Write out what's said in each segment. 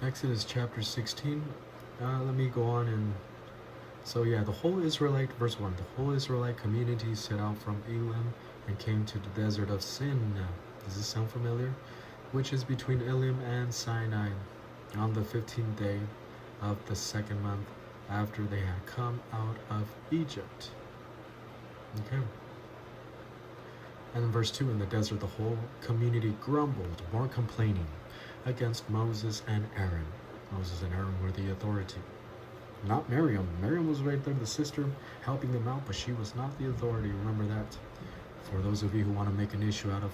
Exodus chapter 16. Let me go on and. So, yeah, the whole Israelite, verse 1, the whole Israelite community set out from Elim and came to the desert of Sin. Does this sound familiar? Which is between Elim and Sinai, on the 15th day of the second month after they had come out of Egypt. Okay. And in verse 2, in the desert, the whole community grumbled, more complaining, against Moses and Aaron. Moses and Aaron were the authority. Not Miriam. Miriam was right there, the sister, helping them out, but she was not the authority. Remember that. For those of you who want to make an issue out of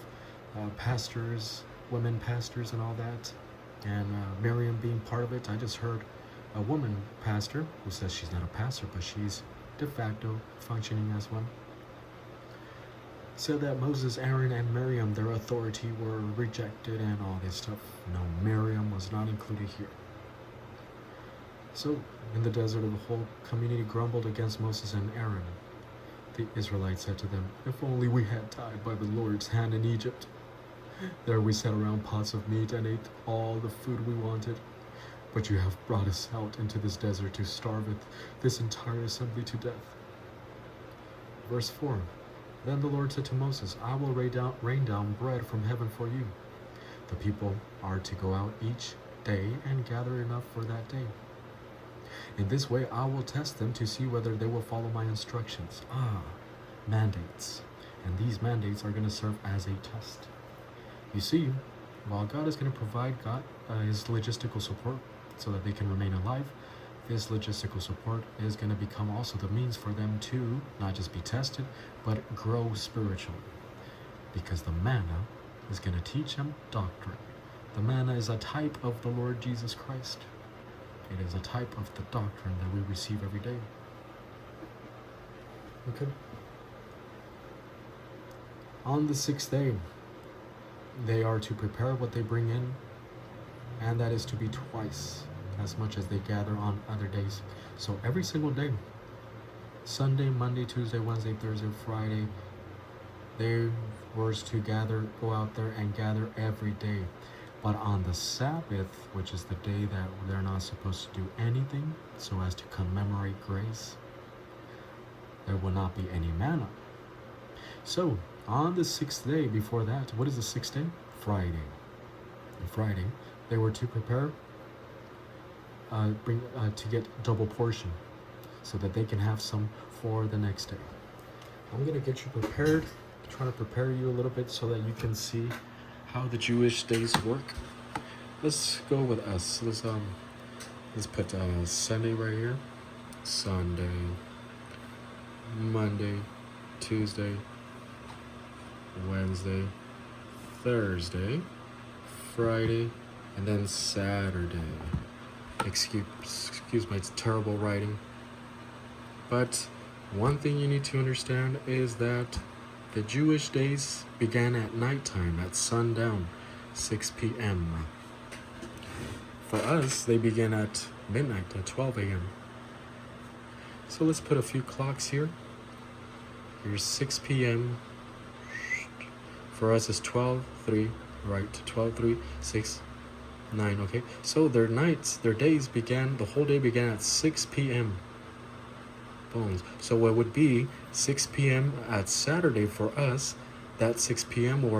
pastors, women pastors and all that, and Miriam being part of it, I just heard a woman pastor who says she's not a pastor, but she's de facto functioning as one, said that Moses, Aaron, and Miriam, their authority, were rejected and all this stuff. No, Miriam was not included here. So, in the desert, the whole community grumbled against Moses and Aaron. The Israelites said to them, "If only we had died by the Lord's hand in Egypt. There we sat around pots of meat and ate all the food we wanted. But you have brought us out into this desert to starve this entire assembly to death." Verse 4. Then the Lord said to Moses, "I will rain down bread from heaven for you. The people are to go out each day and gather enough for that day. In this way I will test them to see whether they will follow my instructions." Mandates. And these mandates are going to serve as a test. You see, while God is going to provide his logistical support so that they can remain alive, this logistical support is going to become also the means for them to not just be tested, but grow spiritually. Because the manna is going to teach them doctrine. The manna is a type of the Lord Jesus Christ. It is a type of the doctrine that we receive every day. Okay. On the 6th day, they are to prepare what they bring in, and that is to be twice as much as they gather on other days. So every single day, Sunday, Monday, Tuesday, Wednesday, Thursday, Friday, they were to go out there and gather every day. But on the Sabbath, which is the day that they're not supposed to do anything, so as to commemorate grace, there will not be any manna. So on the 6th day before that, what is the 6th day? Friday. On Friday, they were to prepare, to get double portion, so that they can have some for the next day. I'm gonna get you prepared, trying to prepare you a little bit so that you can see how the Jewish days work. Let's go with us. Let's put Sunday right here. Sunday, Monday, Tuesday, Wednesday, Thursday, Friday, and then Saturday. Excuse my terrible writing. But one thing you need to understand is that the Jewish days began at nighttime, at sundown, 6 p.m. For us, they begin at midnight, at 12 a.m. So let's put a few clocks here. Here's 6 p.m. For us, it's 12:03, right? 12:03, 6, 9, okay? So their days began, the whole day began at 6 p.m. Bones. So what would be 6 p.m. at Saturday for us, that 6 p.m. will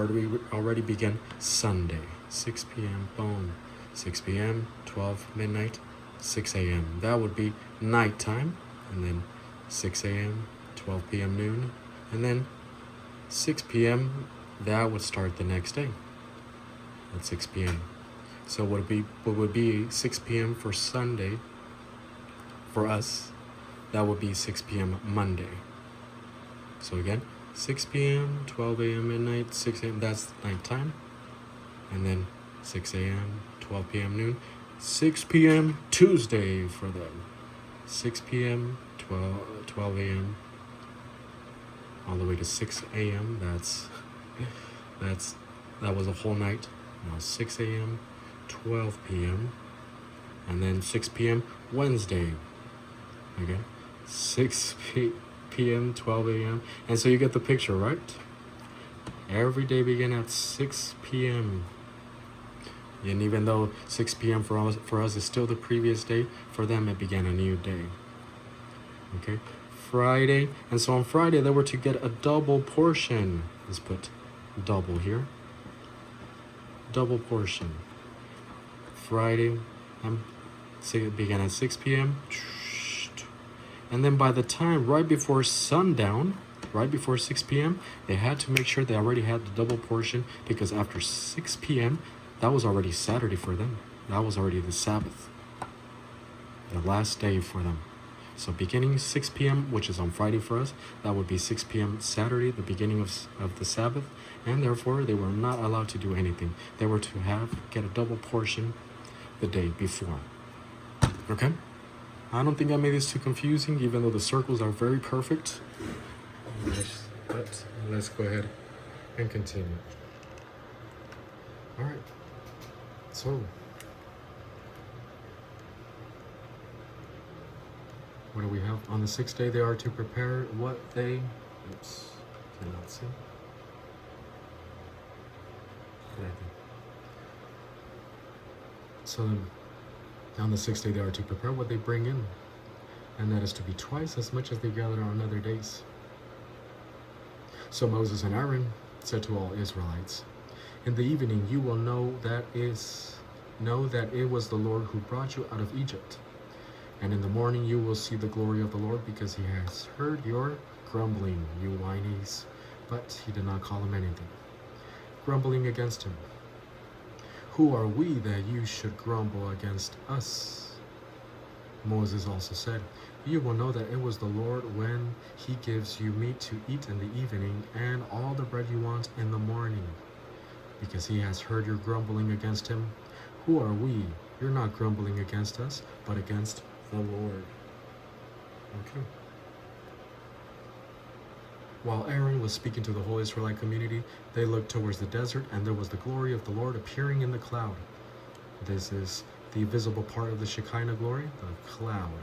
already begin Sunday. 6 p.m. Boom. 6 p.m., 12 midnight, 6 a.m. That would be nighttime. And then 6 a.m., 12 p.m. noon. And then 6 p.m., that would start the next day at 6 p.m. So what would be 6 p.m. for Sunday for us, that would be 6 p.m. Monday. So again, 6 p.m., 12 a.m. midnight, 6 a.m., that's nighttime. And then 6 a.m., 12 p.m. noon, 6 p.m. Tuesday for them. 6 p.m., 12 a.m., all the way to 6 a.m. That was a whole night. Now 6 a.m., 12 p.m., and then 6 p.m. Wednesday. Okay, 6 p.m., 12 a.m. And so you get the picture, right? Every day began at 6 p.m. And even though 6 p.m. for us is still the previous day, for them it began a new day. Okay, Friday. And so on Friday, they were to get a double portion. Let's put double here. Double portion. Friday, say it began at 6 p.m. And then by the time, right before sundown, right before 6 p.m., they had to make sure they already had the double portion, because after 6 p.m., that was already Saturday for them. That was already the Sabbath, the last day for them. So beginning 6 p.m., which is on Friday for us, that would be 6 p.m. Saturday, the beginning of the Sabbath, and therefore they were not allowed to do anything. They were to get a double portion the day before. Okay? I don't think I made this too confusing, even though the circles are very perfect. But let's go ahead and continue. All right. So, what do we have? On the 6th day, they are to prepare what they... Oops, cannot see. So then, on the 6th day, they are to prepare what they bring in, and that is to be twice as much as they gather on other days. So Moses and Aaron said to all Israelites, "In the evening you will know that it was the Lord who brought you out of Egypt. And in the morning you will see the glory of the Lord, because he has heard your grumbling, you whinies." But he did not call him anything, grumbling against him. "Who are we that you should grumble against us?" Moses also said, "You will know that it was the Lord when he gives you meat to eat in the evening, and all the bread you want in the morning, because he has heard your grumbling against him. Who are we? You're not grumbling against us, but against the Lord." Okay. While Aaron was speaking to the whole Israelite community, they looked towards the desert, and there was the glory of the Lord appearing in the cloud. This is the visible part of the Shekinah glory, the cloud.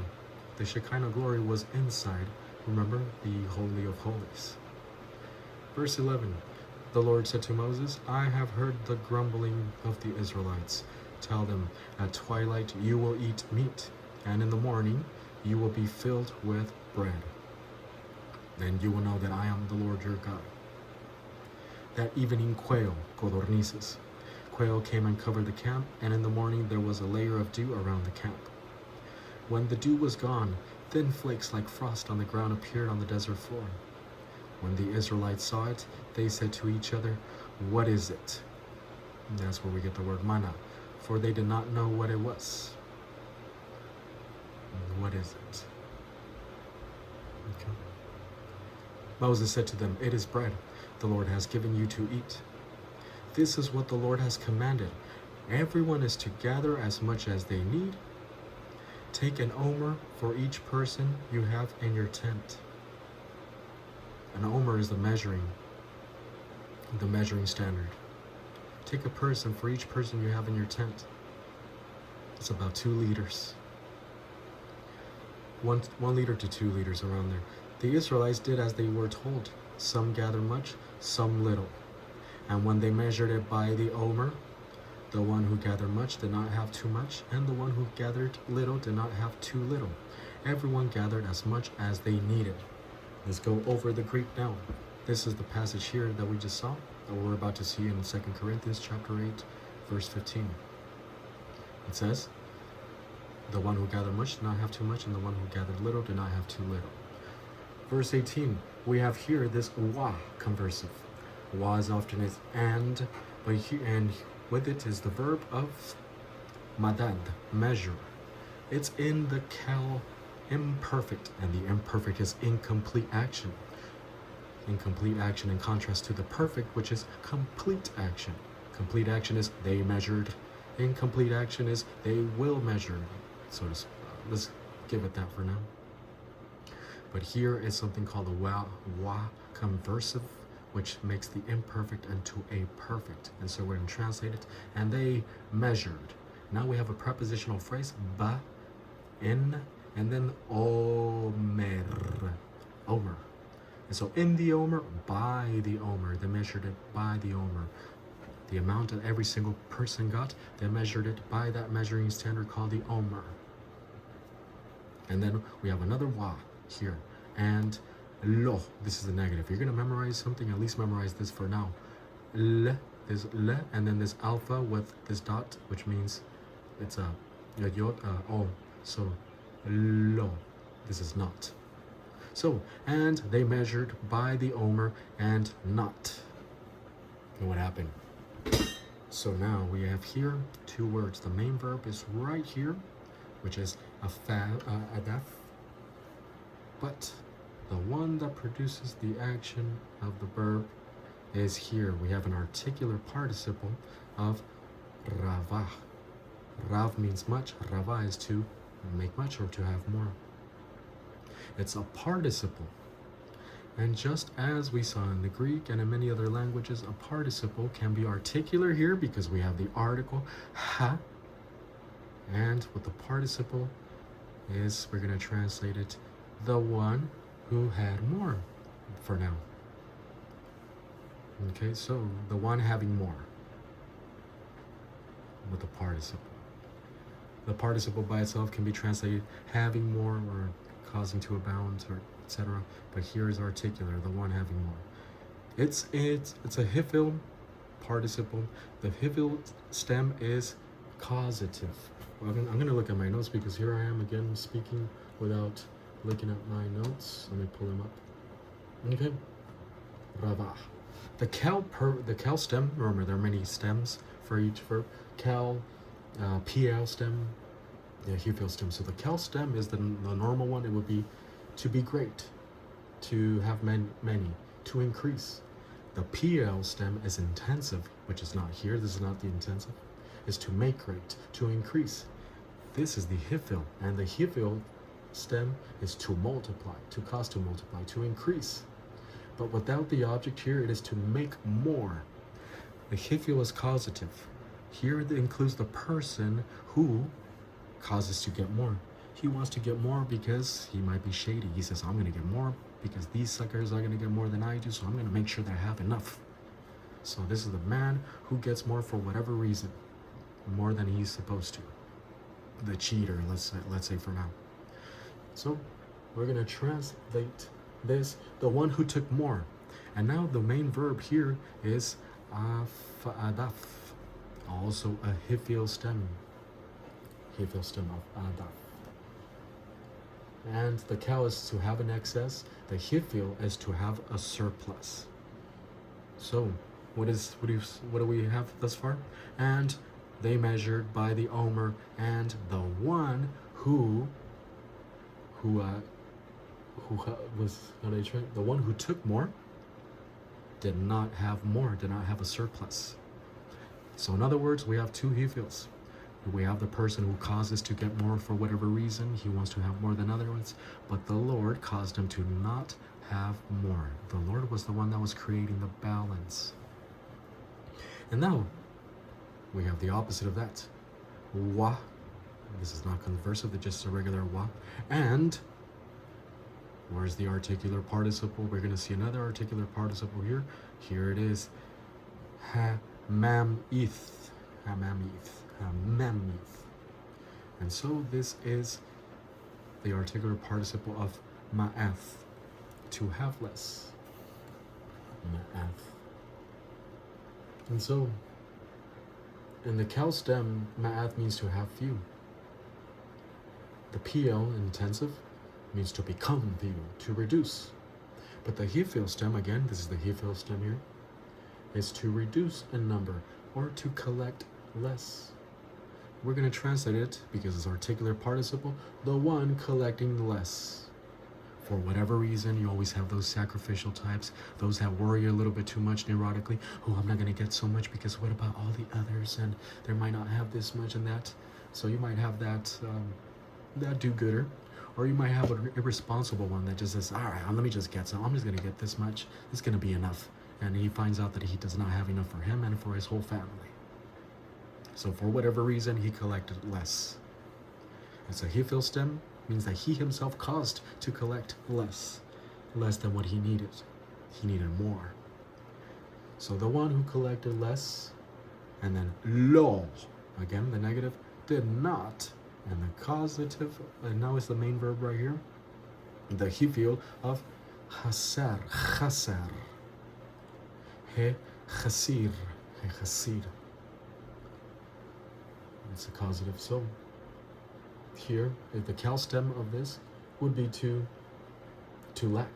The Shekinah glory was inside, remember, the Holy of Holies. Verse 11, the Lord said to Moses, "I have heard the grumbling of the Israelites. Tell them, at twilight you will eat meat, and in the morning you will be filled with bread. Then you will know that I am the Lord your God." That evening quail, codornices, quail came and covered the camp, and in the morning there was a layer of dew around the camp. When the dew was gone, thin flakes like frost on the ground appeared on the desert floor. When the Israelites saw it, they said to each other, "What is it?" And that's where we get the word manna, for they did not know what it was. What is it? Okay. Moses said to them, "It is bread the Lord has given you to eat. This is what the Lord has commanded. Everyone is to gather as much as they need. Take an omer for each person you have in your tent." An omer is the measuring standard. Take a person for each person you have in your tent. It's about 2 liters. 1 liter to 2 liters, around there. The Israelites did as they were told. Some gathered much, some little. And when they measured it by the omer, the one who gathered much did not have too much, and the one who gathered little did not have too little. Everyone gathered as much as they needed. Let's go over the Greek now. This is the passage here that we just saw, that we're about to see in 2 Corinthians chapter 8, verse 15. It says, "The one who gathered much did not have too much, and the one who gathered little did not have too little." Verse 18, we have here this wa conversive. Wa is often is and, and with it is the verb of madad, measure. It's in the kel imperfect, and the imperfect is incomplete action. Incomplete action in contrast to the perfect, which is complete action. Complete action is they measured. Incomplete action is they will measure. So let's give it that for now. But here is something called a wa conversive, which makes the imperfect into a perfect. And so we're going to translate it. And they measured. Now we have a prepositional phrase, ba, in, and then omer. Omer. And so in the omer, by the omer. They measured it by the omer. the amount that every single person got, they measured it by that measuring standard called the omer. And then we have another wa here, and lo, this is the negative. If you're going to memorize something, at least memorize this for now. Le, there's le, and then there's alpha with this dot, which means it's a yod, o. So lo, this is not. So, and they measured by the omer and not. And what happened? So now we have here two words. The main verb is right here, which is adaf. But the one that produces the action of the verb is here. We have an articular participle of ravah. Rav means much. Ravah is to make much or to have more. It's a participle. And just as we saw in the Greek and in many other languages, a participle can be articular here because we have the article ha. And what the participle is, we're going to translate it, the one who had more for now. Okay, so the one having more with the participle. The participle by itself can be translated having more or causing to abound or etc. But here is articular, the one having more. It's a hifil participle. The hifil stem is causative. Well, I'm going to look at my notes because here I am again speaking without looking at my notes. Let me pull them up. Okay. Ravah. The cal stem, remember there are many stems for each verb. Cal, PL stem, hifil stem. So the cal stem is the normal one. It would be to be great, to have many, to increase. The PL stem is intensive, which is not here. This is not the intensive. Is to make great, to increase. This is the hifil, and the hifil stem is to multiply, to cause to multiply, to increase. But without the object here, it is to make more. The hifil is causative. Here it includes the person who causes to get more. He wants to get more because he might be shady. He says, I'm going to get more because these suckers are going to get more than I do, so I'm going to make sure that I have enough. So this is the man who gets more for whatever reason, more than he's supposed to. The cheater, let's say for now. So we're going to translate this, the one who took more. And now the main verb here is adaf, also a hifil stem. Hifil stem of adaf. And the cal is to have an excess. The hifil is to have a surplus. So what do we have thus far? And they measured by the omer, and the one who was the one who took more did not have more, did not have a surplus. So in other words, we have two hifils. We have the person who causes to get more for whatever reason. He wants to have more than other ones, but the Lord caused him to not have more. The Lord was the one that was creating the balance. And now we have the opposite of that. Wa. This is not conversive, it's just a regular wa. And where's the articular participle? We're going to see another articular participle here. Here it is. Hamamith. Hamamith. Hamamith. And so this is the articular participle of ma'ath, to have less. Ma'ath. And so in the cal stem, ma'ath means to have few. The PL, intensive, means to become few, to reduce. But the hifil stem, again, this is the hifil stem here, is to reduce in number or to collect less. We're going to translate it, because it's articular participle, the one collecting less. For whatever reason, you always have those sacrificial types, those that worry a little bit too much neurotically. Oh, I'm not going to get so much because what about all the others? And they might not have this much and that. So you might have that do-gooder. Or you might have an irresponsible one that just says, all right, let me just get some. I'm just going to get this much. It's going to be enough. And he finds out that he does not have enough for him and for his whole family. So for whatever reason, he collected less. It's a hifil stem, means that he himself caused to collect less than what he needed. He needed more. So the one who collected less And then lo, again the negative, did not. And the causative, and now is the main verb right here. The hifil of chaser, chaser. He chasir, he chasir. It's a causative. So here, the cal stem of this would be to lack.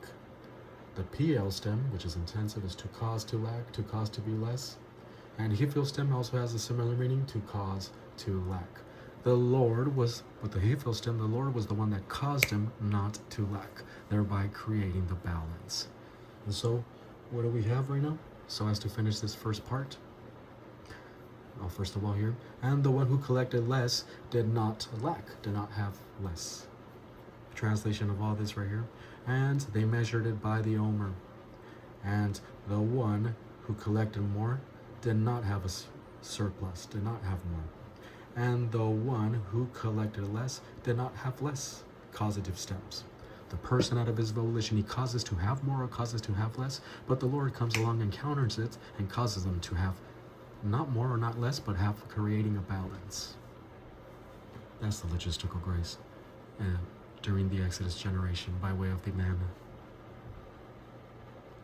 The PL stem, which is intensive, is to cause to lack, to cause to be less. And hifil stem also has a similar meaning, to cause to lack. The Lord was, with the hifil stem, the Lord was the one that caused him not to lack, thereby creating the balance. And so, what do we have right now? So as to finish this first part, first of all here, and the one who collected less did not lack, did not have less. Translation of all this right here. And they measured it by the omer. And the one who collected more did not have a surplus, did not have more. And the one who collected less did not have less. Causative stems. The person out of his volition, he causes to have more or causes to have less, but the Lord comes along and counters it and causes them to have not more or not less, but have creating a balance. That's the logistical grace during the Exodus generation by way of the manna.